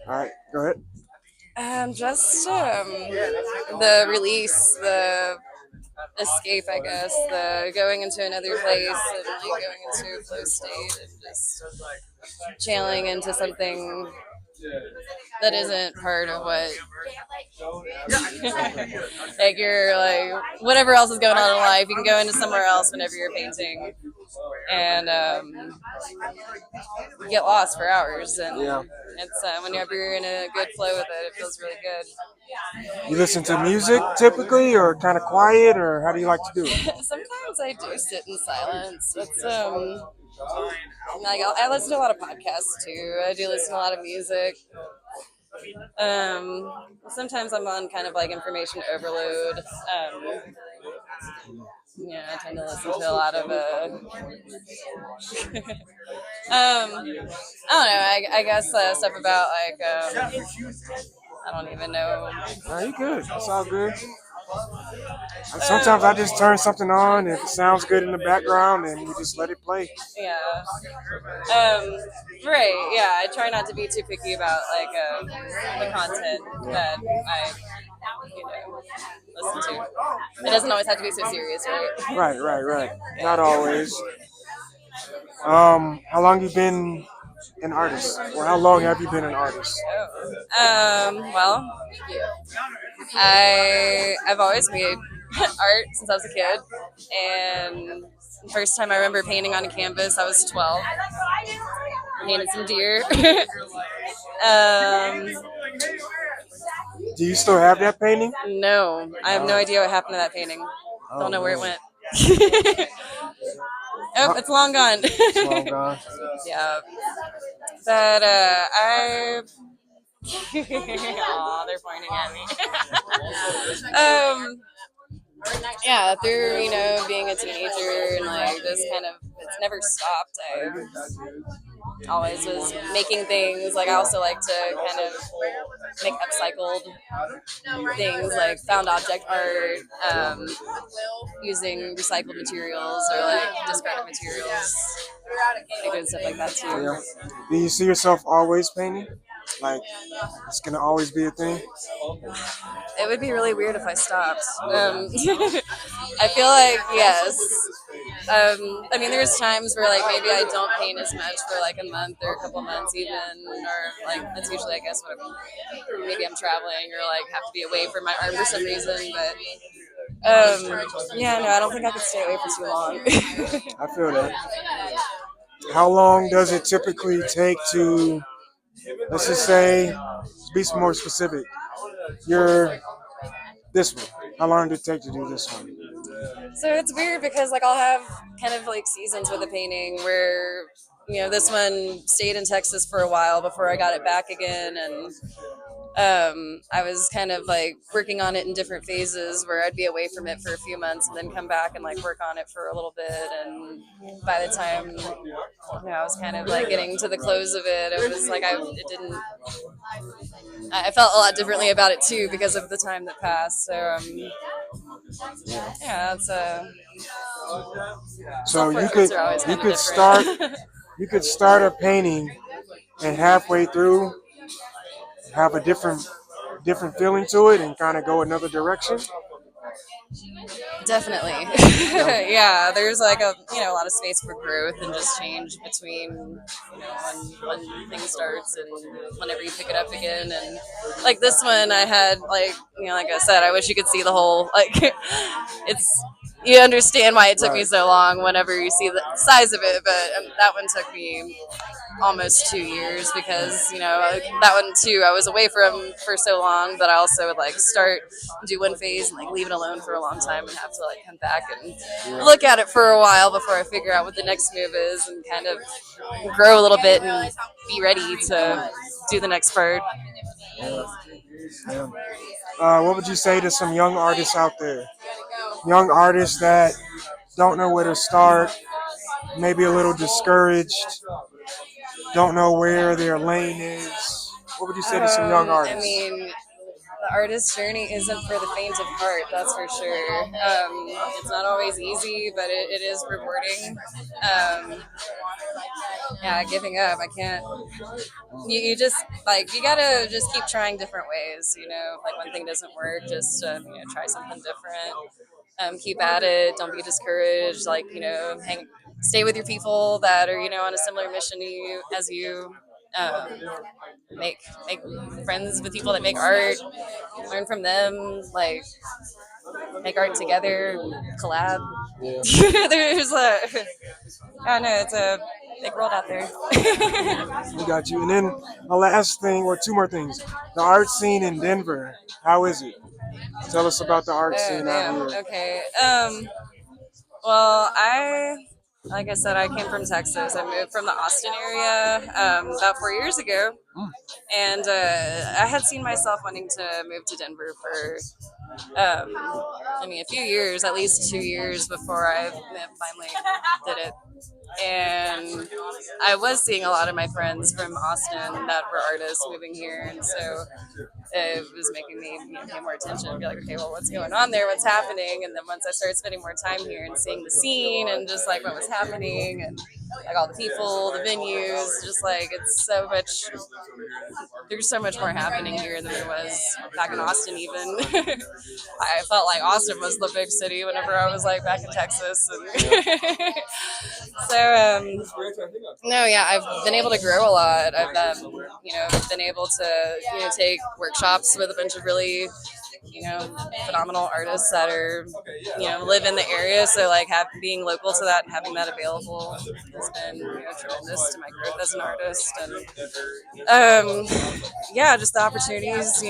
All right, go ahead. Just the release, the escape, I guess, the going into another place and like going into a flow state and just channeling into something that isn't part of what like you're like whatever else is going on in life. You can go into somewhere else whenever you're painting and get lost for hours and Yeah. it's whenever you're in a good flow with it, it feels really You listen to music typically, or kind of quiet, or how do you like to do it? good. Sometimes I do sit in silence. It's like I listen to a lot of podcasts too. I do listen to a lot of music. Sometimes I'm on kind of like information overload. Yeah, I tend to listen to a lot of I don't know. I guess stuff about like I don't even know. No, you good. That's all good. Sometimes I just turn something on. If it sounds good in the background, and we just let it play. Yeah. Um, right. Yeah. I try not to be too picky about like the content that I listen to. It doesn't always have to be so serious, right? Right, right, right. Not Yeah. always. How long you been an artist, or how long have you been an artist? Well, I've always made art since I was a kid, and the first time I remember painting on a canvas, I was 12. Painted some deer. um, Do you still have that painting? no, I have no Oh, idea what happened to that painting. oh Don't know where it man, went. Oh, Huh, it's long gone. it's long gone. Yeah, but I. Aw, they're pointing at me. Yeah, through being a teenager and like just kind of it's never stopped. I always was making things. Like I Yeah. also like to kind of make upcycled things, like found object art, using recycled materials or like discarded materials. Like doing stuff like that too. Yeah. Do you see yourself always painting? Like it's gonna always be a thing? It would be really weird if I stopped. I feel like yes. I mean, there's times where like maybe I don't paint as much for like a month or a couple months even, or like that's usually I guess what maybe I'm traveling or like have to be away from my art for some reason. But yeah, no, I don't think I could stay away for too long. I feel that. How long does it typically take to, let's just say, be some more specific? You're this one. How long did it take to do this one? So it's weird because like I'll have kind of like seasons with a painting where this one stayed in Texas for a while before I got it back again, and I was kind of like working on it in different phases where I'd be away from it for a few months and then come back and like work on it for a little bit. And by the time I was kind of like getting to the close of it, it was like it didn't. I felt a lot differently about it too because of the time that passed. So yeah, it's So self you portraits could are always you kind of could start different. you could start a painting and halfway through have a different feeling to it and kind of go another direction. Definitely. Yeah. Yeah, there's like a lot of space for growth and just change between when things starts and whenever you pick it up again. And like this one I had like like I said, I wish you could see the whole like it's you understand why it took me Right. so long whenever you see the size of it, but that one took me almost 2 years because that one too I was away from for so long that I also would like start do one phase and like leave it alone for a long time and have to like come back and Yeah. look at it for a while before I figure out what the next move is and kind of grow a little bit and be ready to do the next part. Yeah. What would you say to some young artists out there? Young artists that don't know where to start, maybe a little discouraged, don't know where their lane is. What would you say to some young I artists? mean, the artist's journey isn't for the faint of heart, that's for sure. It's not always easy, but it is rewarding. Yeah, giving up, I can't. You just like you gotta just keep trying different ways. Like one thing doesn't work, just try something different. Keep at it. Don't be discouraged. Like stay with your people that are on a similar mission to you as you. Um, make friends with people that make art. Learn from them. Like make art together. Collab. Yeah. There's a. I know it's a big world out there. We got you. And then the last thing, or two more things. The art scene in Denver. How is it? Tell us about the art Oh scene damn. out here. Okay. Well, like I said, I came from Texas. I moved from the Austin area about 4 years ago, Mm. and I had seen myself wanting to move to Denver for, a few years, at least 2 years before I finally did it. And I was seeing a lot of my friends from Austin that were artists moving here, and so it was making me pay more attention and be like, okay, well, what's going on there? What's happening? And then once I started spending more time here and seeing the scene and just like what was happening and like all the people, the venues, just like it's so much. There's so much more happening here than there was back in Austin. Even I felt like Austin was the big city whenever I was like back in Texas. And so no, yeah, I've been able to grow a lot. I've been able to take workshops with a bunch of really phenomenal artists that are live in the area. So like being local to that and having that available has been tremendous to my growth as an artist. And yeah, just the opportunities.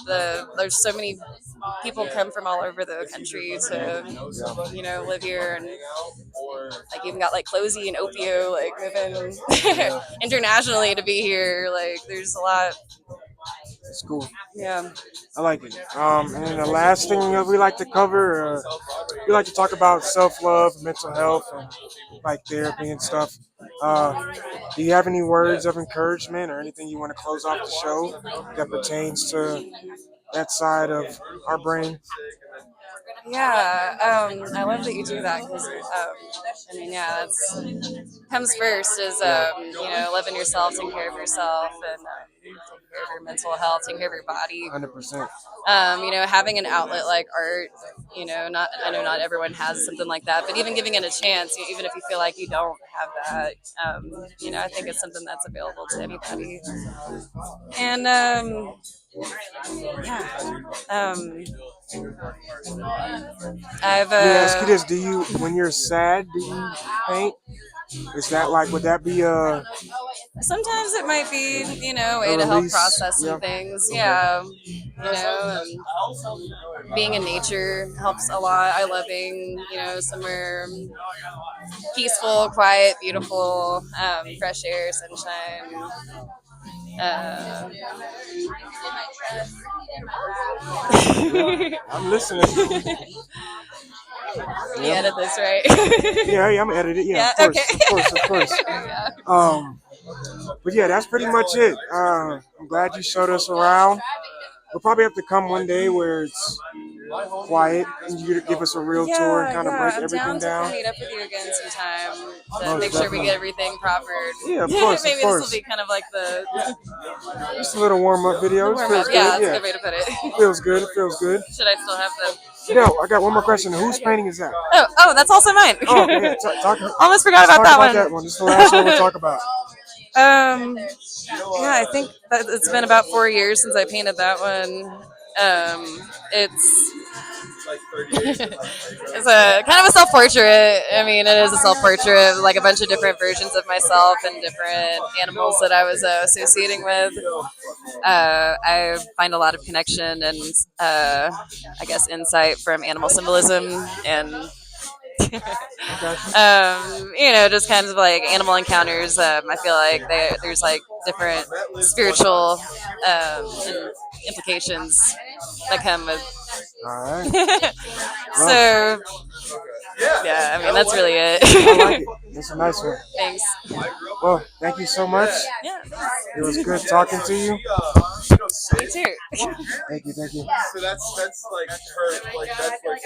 There's so many people come from all over the country to live here, and like even got like Closey and Opio like moving internationally to be here. Like there's a lot. It's cool. Yeah. I like it. And then the last thing that we like to cover, we like to talk about self-love, mental health, and like therapy and stuff. Do you have any words of encouragement or anything you want to close off the show that pertains to that side of our brain? Yeah, I love that you do that because yeah, that's comes first is loving yourself, taking care of yourself, and taking care of your mental health, taking care of your body. 100%. Having an outlet like art. Not I know not everyone has something like that, but even giving it a chance, even if you feel like you don't have that, I think it's something that's available to anybody. And yeah. I've Let me ask you this: do you, when you're sad, do you paint? Is that like, would that be sometimes it might be a a way to help release? process some Yeah. things. Yeah, being in nature helps a lot. I love being somewhere peaceful, quiet, beautiful, fresh air, sunshine. Uh, I'm listening. you edit this right? Yeah, I'm edited. Yeah, Yeah. of course, Okay. of course, of course. Yeah. But yeah, that's pretty much it. I'm glad you showed us around. We'll probably have to come one day where it's quiet and you give us a real tour and kind of break I'm everything down to come down. meet up with you again sometime to Most make sure we definitely. get everything proper. Yeah, of course, Maybe of this will course. be kind of like the Just a little warm-up video. It warm feels up. Yeah, good. that's a Yeah, good way to put it. it feels good. It feels good. Should I still have the? No, I got one more question. Whose painting is that? Oh, that's also mine. Oh, okay. Yeah, talk Almost forgot let's about talk that about one. that one. This is the last one we'll talk about. Yeah, I think that it's been about 4 years since I painted that one. It's it's a kind of a self portrait. I mean, it is a self portrait, like a bunch of different versions of myself and different animals that I was associating with. I find a lot of connection and I guess insight from animal symbolism and just kind of like animal encounters. I feel like there's like different spiritual implications that come with. All right. So yeah, I mean that's really I it. like it. It's a nice one. Thanks. Well, thank you so much. Yeah. It was good talking to you. You too. Thank you. So that's like her, like that's like one of